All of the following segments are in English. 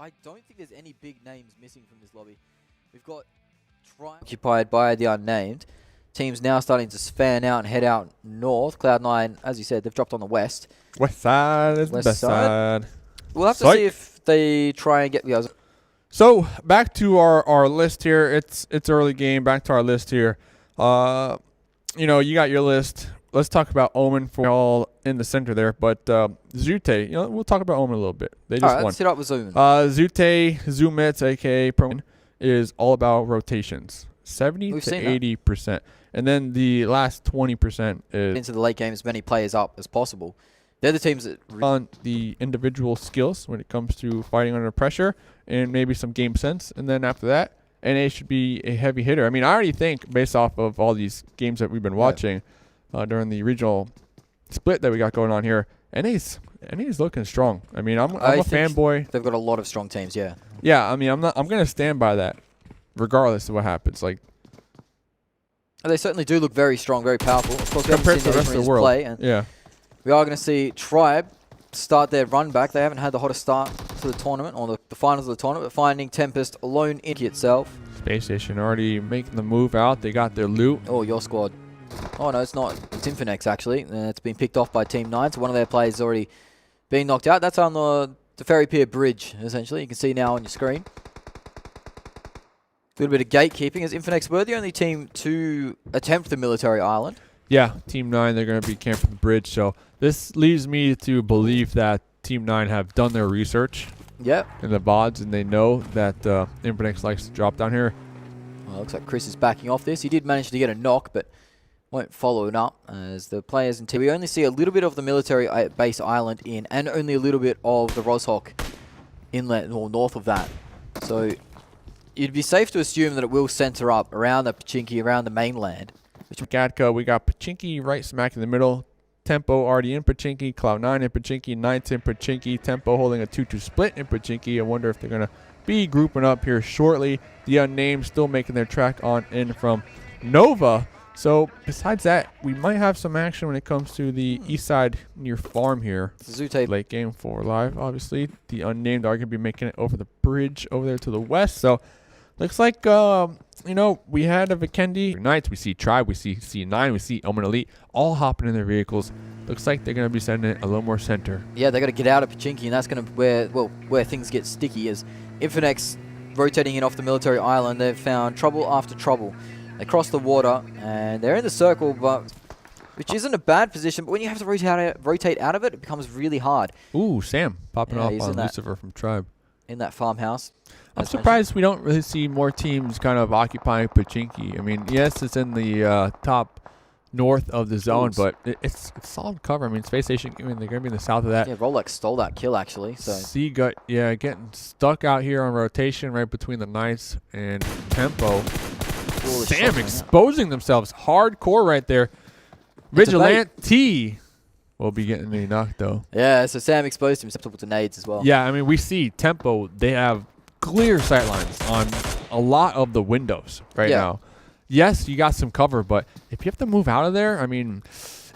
I don't think there's any big names missing from this lobby. We've got occupied by the unnamed. Teams now starting to fan out and head out north. Cloud9, as you said, they've dropped on the west. West side is the best side. We'll have to see if they try and get the others. So back to our list here. It's early game. Back to our list here. You know, you got your list. Let's talk about OMEN for all in the center there. But Zute, you know, we'll talk about OMEN a little bit. They just won. Let's hit up with OMEN. Zute, Zoomits, aka Pro, is all about rotations. 70 to 80%. And then the last 20% is into the late game, as many players up as possible. They're the teams that on the individual skills when it comes to fighting under pressure and maybe some game sense. And then after that, NA should be a heavy hitter. I mean, I already think based off of all these games that we've been watching during the regional split that we got going on here, NA's looking strong. I mean, I'm a fanboy. They've got a lot of strong teams, yeah. Yeah, I mean, I'm going to stand by that regardless of what happens. Like, they certainly do look very strong, very powerful. Of course, we compared haven't to seen the rest of the world. play, and we are going to see Tribe start their run back. They haven't had the hottest start to the tournament, or the finals of the tournament, but finding Tempest alone in itself. SPACESTATION already making the move out. They got their loot. Oh, your squad. Oh, no, it's not. It's INFINEX, actually. It's been picked off by Team 9, so one of their players has already been knocked out. That's on the Ferry Pier Bridge, essentially. You can see now on your screen. A little bit of gatekeeping, as INFINEX were the only team to attempt the military island. Yeah, Team 9, they're going to be camping the bridge. So this leads me to believe that Team 9 have done their research in the VODs, and they know that INFINEX likes to drop down here. Well, looks like Chris is backing off this. He did manage to get a knock, but won't follow it up as the players in team. We only see a little bit of the military base island in, and only a little bit of the Roshok inlet or north of that. So you'd be safe to assume that it will center up around the Pachinki, around the mainland. Gatka, we got Pachinki right smack in the middle. Tempo already in Pachinki, Cloud9 in Pachinki, Knights in Pachinki, Tempo holding a 2-2 split in Pachinki. I wonder if they're going to be grouping up here shortly. The unnamed still making their track on in from Nova. So besides that, we might have some action when it comes to the east side near farm here. Zute. Late game for live, obviously. The unnamed are going to be making it over the bridge over there to the west. So looks like, you know, we had a Vikendi. Knights, we see Tribe, we see C9, we see OMEN Elite, all hopping in their vehicles. Looks like they're going to be sending it a little more center. Yeah, they got to get out of Pachinki, and that's going to where things get sticky. As INFINEX rotating in off the military island, they've found trouble after trouble. They cross the water, and they're in the circle, which isn't a bad position, but when you have to rotate out of it, it becomes really hard. Ooh, Sam popping off on Lucifer from Tribe. In that farmhouse. I'm surprised we don't really see more teams kind of occupying Pachinki. I mean, yes, it's in the top north of the zone, but it's solid cover. I mean, SPACESTATION, I mean, they're going to be in the south of that. Yeah, Rolex stole that kill, actually. So Seagut, yeah, getting stuck out here on rotation right between the Knights and Tempo. Sam exposing themselves hardcore right there. Vigilante will be getting a knock, though. Yeah, so Sam exposed himself to nades as well. Yeah, I mean, we see Tempo, they have clear sight lines on a lot of the windows right now. Yes, you got some cover, but if you have to move out of there, I mean,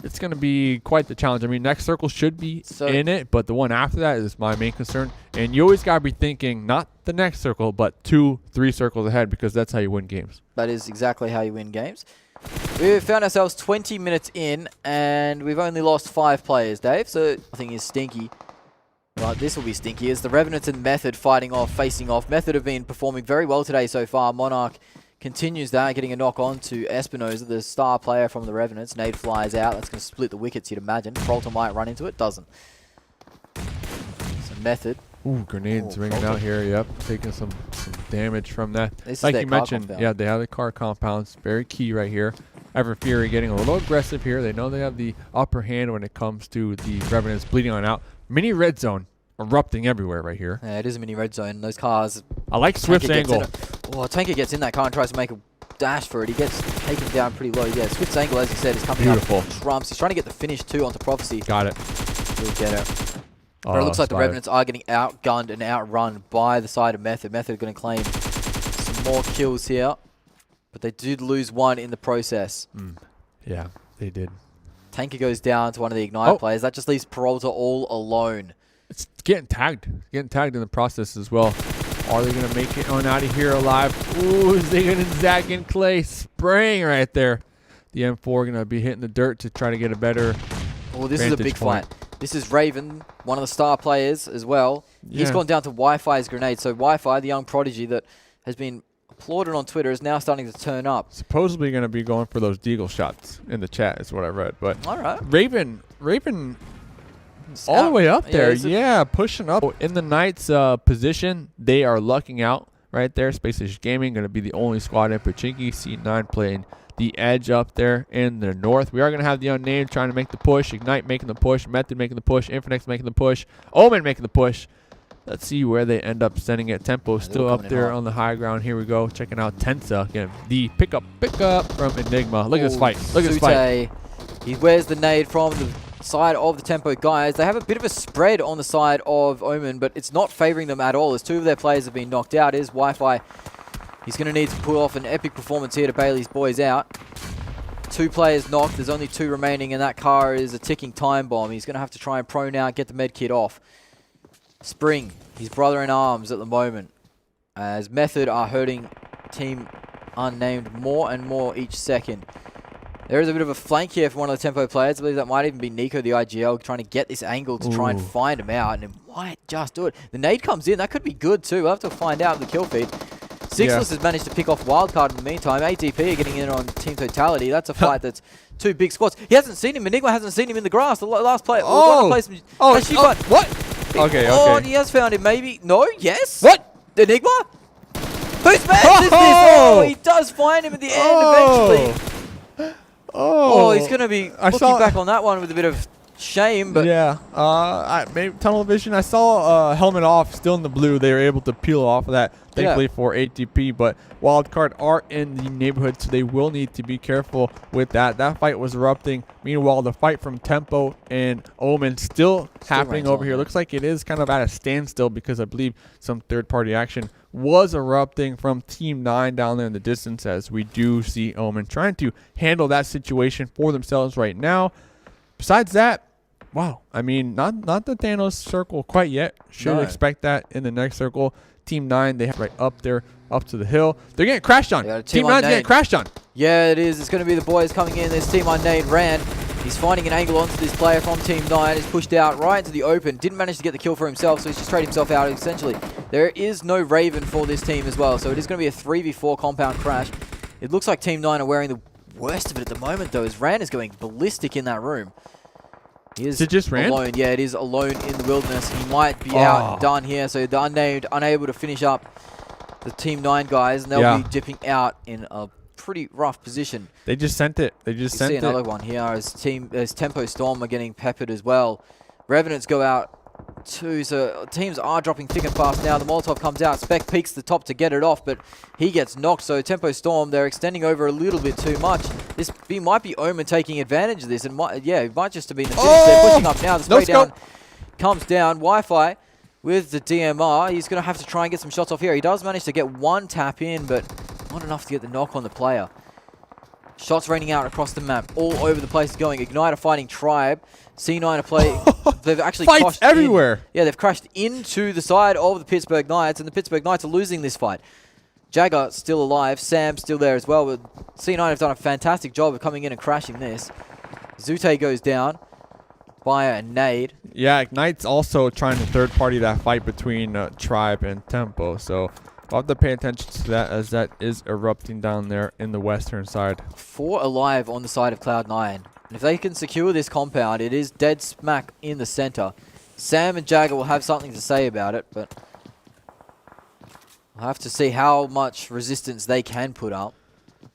it's going to be quite the challenge. I mean, next circle should be in it, but the one after that is my main concern. And you always got to be thinking not the next circle, but 2-3 circles ahead, because that's how you win games. That is exactly how you win games. We've found ourselves 20 minutes in, and we've only lost 5 players, Dave, so nothing is stinky. Well, this will be stinky as the Revenants and Method fighting off, facing off. Method have been performing very well today so far. Monarch continues that, getting a knock on to Espinosa, the star player from the Revenants. Nade flies out. That's going to split the wickets, you'd imagine. Frolter might run into it. Doesn't. So Method. Ooh, grenades ringing out here. Yep, taking some damage from that. Like you mentioned, yeah, they have the car compounds. Very key right here. Everfury getting a little aggressive here. They know they have the upper hand when it comes to the Revenants bleeding on out. Mini red zone erupting everywhere right here. Yeah, it is a mini red zone. Those cars. I like Swift's angle. Tanker gets in that car and tries to make a dash for it. He gets taken down pretty low. Yeah, Swift's angle, as you said, is coming out trumps. He's trying to get the finish too onto Prophecy. Got it. He'll get it. But it looks like the Revenants are getting outgunned and outrun by the side of Method. Method are going to claim some more kills here. But they did lose one in the process. Yeah, they did. Tanker goes down to one of the Ignite players. That just leaves Peralta all alone. It's getting tagged in the process as well. Are they gonna make it on out of here alive? Ooh, is they gonna Zach and Clay spraying right there? The M4 gonna be hitting the dirt to try to get a better. Oh, this is a big fight. This is Raven, one of the star players as well. He's gone down to Wi-Fi's grenade. So Wi-Fi, the young prodigy that has been applauded on Twitter, is now starting to turn up. Supposedly going to be going for those deagle shots in the chat is what I read. But all right. Raven all the way up there. Yeah, pushing up. In the Knights position, they are lucking out right there. SPACESTATION Gaming going to be the only squad in Pachinki. C9 playing the edge up there in the north. We are going to have the Unnamed trying to make the push. Ignite making the push. Method making the push. INFINEX making the push. OMEN making the push. Let's see where they end up sending it. Tempo still up there on the high ground. Here we go. Checking out Tensa. Again, the pickup from Enigma. Look at this fight. Look at this fight. He wears the nade from the side of the Tempo guys. They have a bit of a spread on the side of OMEN, but it's not favoring them at all as two of their players have been knocked out. Is Wi-Fi. He's going to need to pull off an epic performance here to bail his boys out. 2 players knocked. There's only 2 remaining, and that car is a ticking time bomb. He's going to have to try and prone out, get the med kit off. Spring, his brother in arms at the moment, as Method are hurting Team Unnamed more and more each second. There is a bit of a flank here for one of the Tempo players. I believe that might even be Nico, the IGL, trying to get this angle to try and find him out, and it might just do it. The nade comes in. That could be good too. We'll have to find out in the kill feed. Sixless has managed to pick off Wildcard in the meantime. ATP are getting in on Team Totality. That's a fight that's 2 big squads. He hasn't seen him. Enigma hasn't seen him in the grass. The last player. What? Okay. Oh, he has found him. Maybe. No. Yes. What? Enigma? Whose man is this? Oh, he does find him at the end eventually. Oh, he's going to be looking back on that one with a bit of shame. But yeah, maybe tunnel vision. I saw helmet off, still in the blue. They were able to peel off of that, thankfully for ATP. But Wildcard are in the neighborhood, so they will need to be careful with that. That fight was erupting. Meanwhile, the fight from Tempo and OMEN still happening over here. Looks like it is kind of at a standstill because I believe some third-party action was erupting from Team 9 down there in the distance, as we do see OMEN trying to handle that situation for themselves right now. Besides that, wow, I mean, not the Thanos circle quite yet. Should expect that in the next circle. Team 9, they have right up there, up to the hill. They're getting crashed on. Team 9's getting crashed on. Yeah, it is. It's going to be the boys coming in. This Team Unnamed ran. He's finding an angle onto this player from Team 9. He's pushed out right into the open. Didn't manage to get the kill for himself, so he's just traded himself out, essentially. There is no Raven for this team as well, so it is going to be a 3v4 compound crash. It looks like Team 9 are wearing the worst of it at the moment, though, as Ran is going ballistic in that room. He is just Ran? alone. Yeah, it is alone in the wilderness. He might be out and done here, so the Unnamed unable to finish up the Team 9 guys, and they'll be dipping out in a pretty rough position. They just sent it. They just sent it. See another one here as Tempo Storm are getting peppered as well. Revenants go out too, so teams are dropping thick and fast now. The Molotov comes out. Spec peeks the top to get it off, but he gets knocked. So Tempo Storm, they're extending over a little bit too much. This might be OMEN taking advantage of this, and it might just have been the finish. They're pushing up now. The spray down comes down. Wi-Fi with the DMR. He's going to have to try and get some shots off here. He does manage to get one tap in, but not enough to get the knock on the player. Shots raining out across the map, all over the place going. Ignite are fighting Tribe. C9 are playing. They've actually fights everywhere. Yeah, they've crashed into the side of the Pittsburgh Knights, and the Pittsburgh Knights are losing this fight. Jagger still alive. Sam's still there as well. But C9 have done a fantastic job of coming in and crashing this. Zute goes down via a nade. Yeah, Ignite's also trying to third-party that fight between Tribe and Tempo. So we'll have to pay attention to that, as that is erupting down there in the western side. 4 alive on the side of Cloud9. And if they can secure this compound, it is dead smack in the center. Sam and Jagger will have something to say about it, but we'll have to see how much resistance they can put up.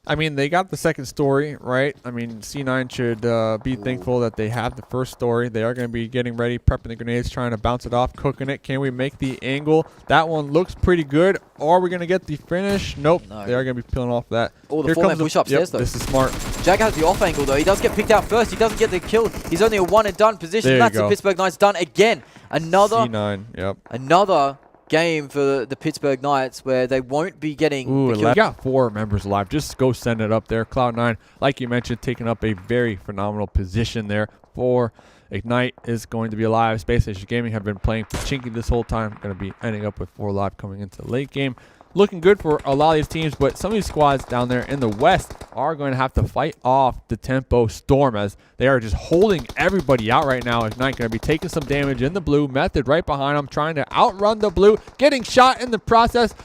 I mean, they got the second story, right? I mean, C9 should be thankful that they have the first story. They are going to be getting ready, prepping the grenades, trying to bounce it off, cooking it. Can we make the angle? That one looks pretty good. Are we going to get the finish? Nope. No. They are going to be peeling off that. Oh, the 4-man push upstairs, though. This is smart. Jagger has the off angle, though. He does get picked out first. He doesn't get the kill. He's only a one-and-done position. That's the Pittsburgh Knights done again. Another C9, Another game for the Pittsburgh Knights where they won't be getting the kill. We got 4 members alive. Just go send it up there. Cloud9, like you mentioned, taking up a very phenomenal position there 4. Ignite is going to be alive. Space Station Gaming have been playing Pachinki this whole time. Going to be ending up with 4 live coming into the late game. Looking good for a lot of these teams, but some of these squads down there in the West are going to have to fight off the Tempo Storm as they are just holding everybody out right now. Ignite going to be taking some damage in the blue. Method right behind them, trying to outrun the blue, getting shot in the process.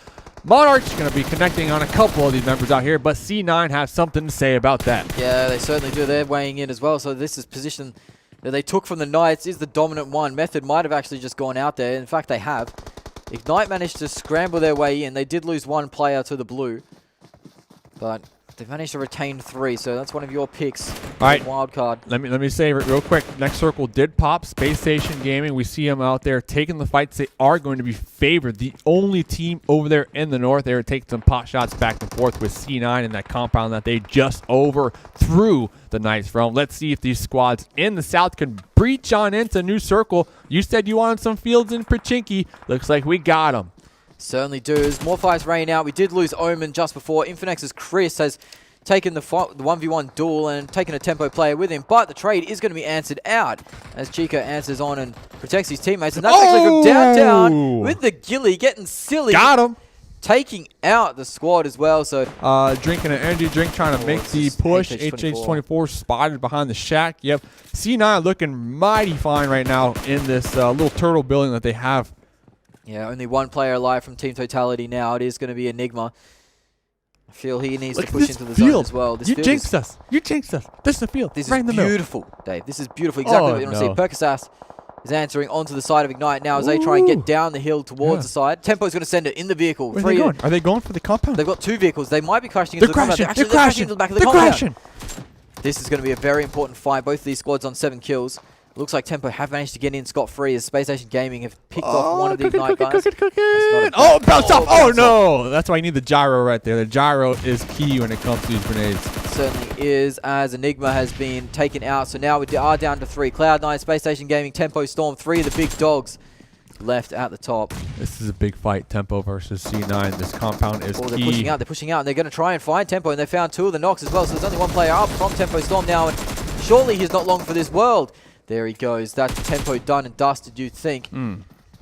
Monarch's going to be connecting on a couple of these members out here, but C9 have something to say about that. Yeah, they certainly do. They're weighing in as well, so this is position that they took from the Knights is the dominant one. Method might have actually just gone out there. In fact, they have. Ignite managed to scramble their way in. They did lose 1 player to the blue, but they've managed to retain 3, so that's one of your picks. All right, wildcard. Let me say it real quick. Next circle did pop. Space Station Gaming. We see them out there taking the fights. They are going to be favored. The only team over there in the north. They were taking some pot shots back and forth with C9 in that compound that they just overthrew the Knights from. Let's see if these squads in the south can breach on into new circle. You said you wanted some fields in Pachinki. Looks like we got them. Certainly do. As more fights rain out. We did lose OMEN just before. INFINEX's Chris has taken the 1v1 duel and taken a Tempo player with him, but the trade is going to be answered out as Chica answers on and protects his teammates, and that's actually from downtown with the ghillie getting silly. Got him. Taking out the squad as well, so... Drinking an energy drink, trying to make the push. HH24 spotted behind the shack. Yep. C9 looking mighty fine right now in this little turtle building that they have. Yeah, only 1 player alive from Team Totality now. It is going to be Enigma. I feel he needs to push into the zone as well. You jinxed us. You jinxed us. This is the field. This right is beautiful, Dave. This is beautiful. Exactly what you want to see. Percasas is answering onto the side of Ignite now as they try and get down the hill towards the side. Tempo's going to send it in the vehicle. Where are they going? Are they going for the compound? They've got 2 vehicles. They might be crashing into the compound. They're crashing into the back of the compound. This is going to be a very important fight. Both of these squads on 7 kills. Looks like Tempo have managed to get in scot-free as Space Station Gaming have picked off one of the Ignite guys. Oh, bounce off. Oh, no. That's why you need the gyro right there. The gyro is key when it comes to these grenades. Certainly is, as Enigma has been taken out. So now we are down to 3. Cloud9, Space Station Gaming, Tempo Storm, 3 of the big dogs left at the top. This is a big fight, Tempo versus C9. This compound is key. They're pushing out, and they're going to try and find Tempo, and they found 2 of the knocks as well. So there's only 1 player up from Tempo Storm now, and surely he's not long for this world. There he goes. That's Tempo done and dusted, you'd think.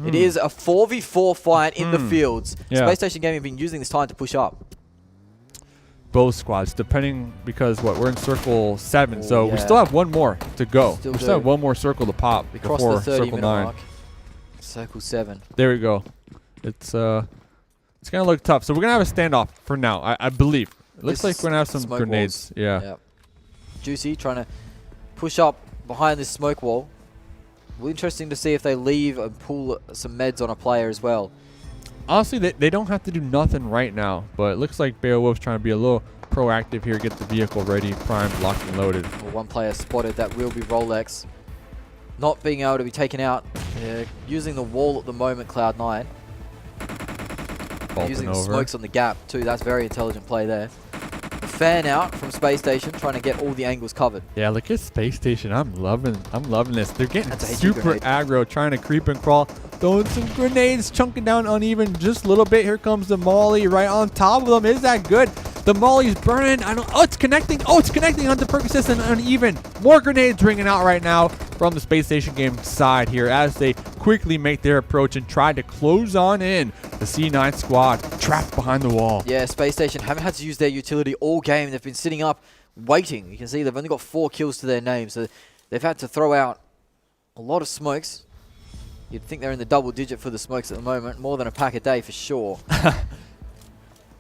It is a 4v4 fight in the fields. Yeah. Space Station Gaming have been using this time to push up. Both squads, depending, because we're in circle 7, so we still have 1 more to go. We still have 1 more circle to pop before circle 9. Mark. Circle 7. There we go. It's gonna look tough. So we're gonna have a standoff for now, I believe. It looks like we're gonna have some grenades. Yeah. Juicy trying to push up behind this smoke wall. Well, interesting to see if they leave and pull some meds on a player as well. Honestly, they don't have to do nothing right now, but it looks like Beowulf's trying to be a little proactive here, get the vehicle ready, primed, locked, and loaded. Well, 1 player spotted. That will be Rolex. Not being able to be taken out. Using the wall at the moment, Cloud9. Using the smokes on the gap too. That's very intelligent play there. Fan out from Space Station, trying to get all the angles covered. Yeah, look at Space Station. I'm loving this. They're getting super aggro, trying to creep and crawl, throwing some grenades, chunking down uneven just a little bit. Here comes the Molly right on top of them. Is that good? The Molly's burning. Oh, it's connecting. Oh, it's connecting onto Percocet and uneven. More grenades ringing out right now from the Space Station game side here as they quickly make their approach and try to close on in. The C9 squad trapped behind the wall. Yeah, Space Station haven't had to use their utility all game. They've been sitting up waiting. You can see they've only got 4 kills to their name, so they've had to throw out a lot of smokes. You'd think they're in the double digit for the smokes at the moment. More than a pack a day for sure.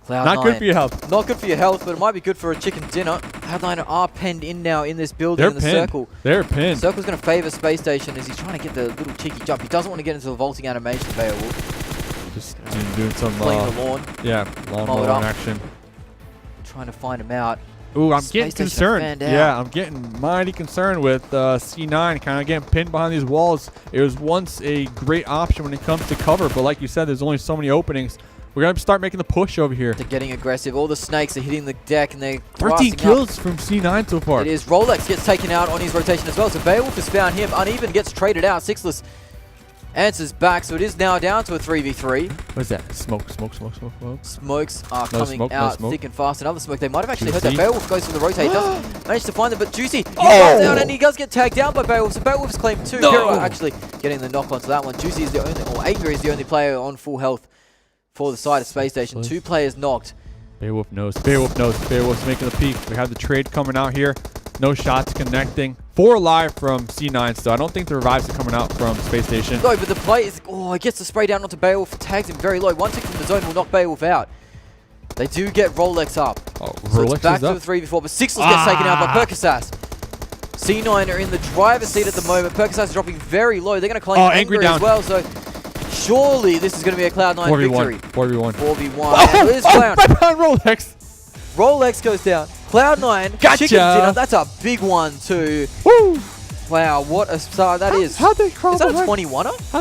Not good for your health. Not good for your health, but it might be good for a chicken dinner. Cloud9 are penned in now in this building in the circle. They're pinned. Circle's going to favor Space Station as he's trying to get the little cheeky jump. He doesn't want to get into the vaulting animation, Beowulf. Just doing some playing the lawn. Yeah, lawn action. Trying to find him out. Ooh, I'm getting concerned. Yeah, I'm getting mighty concerned with C9 kind of getting pinned behind these walls. It was once a great option when it comes to cover, but like you said, there's only so many openings. We're going to start making the push over here. They're getting aggressive. All the snakes are hitting the deck and they're 13 kills from C9 so far. It is. Rolex gets taken out on his rotation as well. So Beowulf has found him. Uneven gets traded out. Sixless Answers back, so it is now down to a 3v3. What is that? Smoke. Smokes are No coming smoke, no out smoke. thick and fast. Another smoke. They might have actually heard Juicy. that. Beowulf goes for the rotate. Doesn't manage to find them, but Juicy, he runs out and he does get tagged down by Beowulf. So Beowulf's claimed 2. No. Hero actually getting the knock onto that one. Juicy is the only, or Angry is the only player on full health for the side of Space Station. 2 players knocked. Beowulf knows. Beowulf's making the peak. We have the trade coming out here. No shots connecting. 4 alive from C9 still. I don't think the revives are coming out from Space Station. No, but the play is, oh, he gets the spray down onto Beowulf, tags him very low. 1 tick from the zone will knock Beowulf out. They do get Rolex up. Oh, So Rolex it's back is to up. a 3v4, but Sixels gets taken out by Percasas. C9 are in the driver's seat at the moment. Percasas is dropping very low. They're going to claim Angry down. as well, so surely this is going to be a Cloud9 victory. 4v1. 4v1. And Liz Clown. Right behind Rolex. Rolex goes down. Cloud9 Gotcha. chickens dinner. That's a big one too. Woo! Wow, what a start that is. How'd they crawl Is that a behind? 21er?